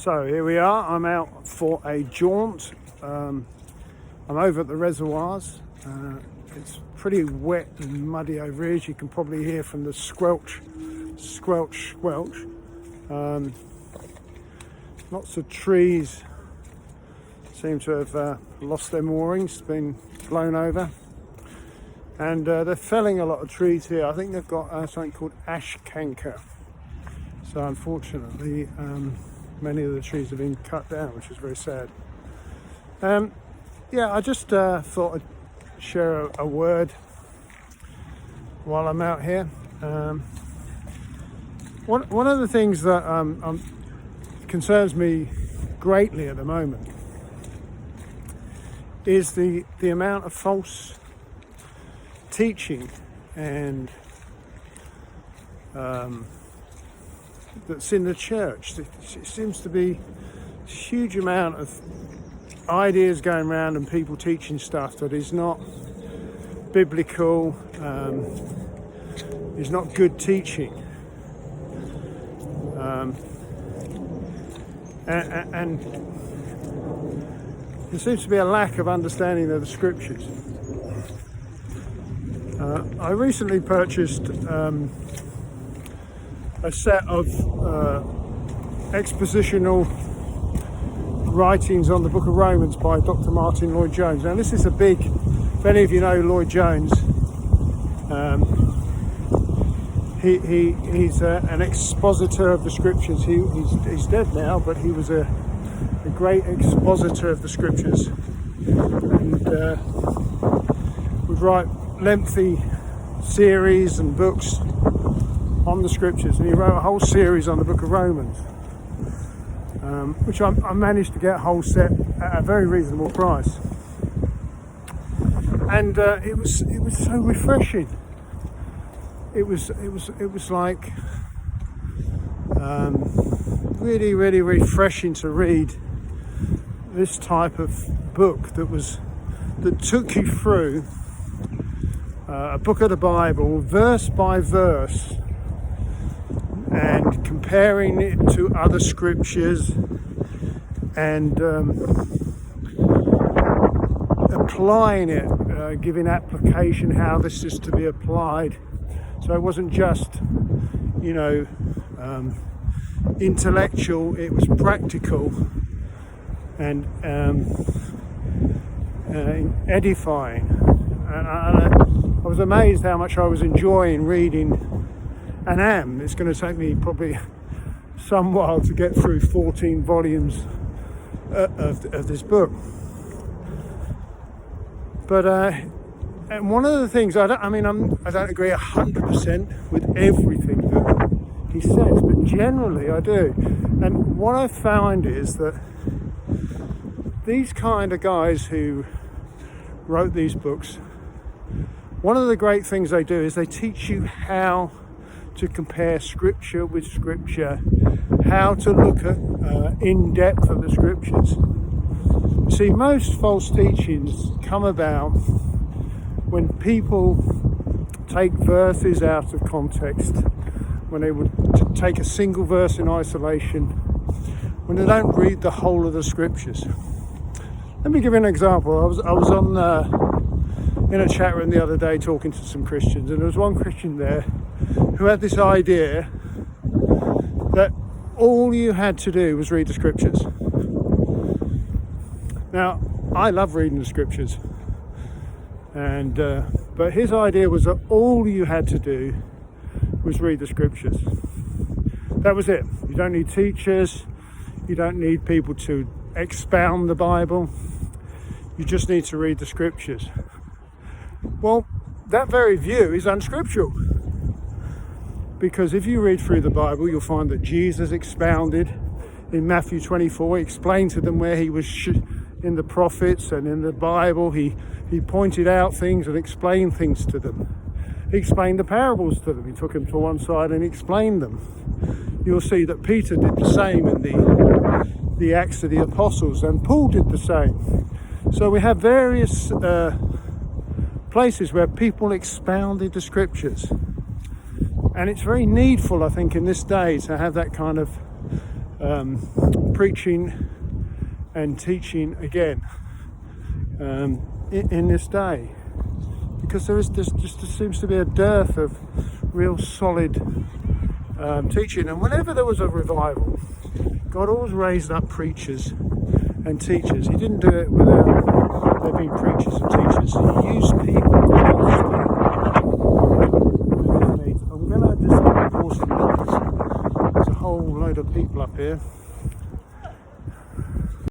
So here we are, I'm out for a jaunt. I'm over at the reservoirs. It's pretty wet and muddy over here, as you can probably hear from the squelch. Lots of trees seem to have lost their moorings, been blown over. And they're felling a lot of trees here. I think they've got something called ash canker. So unfortunately, many of the trees have been cut down, which is very sad. I just thought I'd share a word while I'm out here. One of the things that concerns me greatly at the moment is the amount of false teaching and that's in the church. It seems to be a huge amount of ideas going around and people teaching stuff that is not biblical, is not good teaching, and there seems to be a lack of understanding of the scriptures. I recently purchased a set of expositional writings on the book of Romans by Dr. Martin Lloyd-Jones. Now this is a big, if any of you know Lloyd-Jones, he's an expositor of the scriptures. He's dead now, but he was a great expositor of the scriptures, and would write lengthy series and books on the scriptures, and he wrote a whole series on the book of Romans, which I managed to get a whole set at a very reasonable price, and it was so refreshing. It was like really refreshing to read this type of book that took you through a book of the Bible verse by verse and comparing it to other scriptures and applying it, giving application, how this is to be applied. So it wasn't just, intellectual, it was practical and edifying. And I was amazed how much I was enjoying reading, and am. It's going to take me probably some while to get through 14 volumes of this book. But and one of the things I don't agree 100% with everything that he says, but generally I do. And what I found is that these kind of guys who wrote these books, one of the great things they do is they teach you how to compare scripture with scripture, how to look at in depth of the scriptures. See, most false teachings come about when people take verses out of context, when they would take a single verse in isolation, when they don't read the whole of the scriptures. Let me give you an example. I was on in a chat room the other day talking to some Christians, and there was one Christian there who had this idea that all you had to do was read the scriptures. Now, I love reading the scriptures, and but his idea was that all you had to do was read the scriptures. That was it. You don't need teachers, you don't need people to expound the Bible, you just need to read the scriptures. Well, that very view is unscriptural, because if you read through the Bible, you'll find that Jesus expounded in Matthew 24, he explained to them where he was in the prophets and in the Bible. He pointed out things and explained things to them. He explained the parables to them. He took them to one side and explained them. You'll see that Peter did the same in the Acts of the Apostles, and Paul did the same. So we have various places where people expounded the scriptures. And it's very needful, I think, in this day to have that kind of preaching and teaching again in this day, because there seems to be a dearth of real solid teaching. And whenever there was a revival, God always raised up preachers and teachers. He didn't do it without there being preachers and teachers. He used people. I'm going to just pause some notes. There's a whole load of people up here.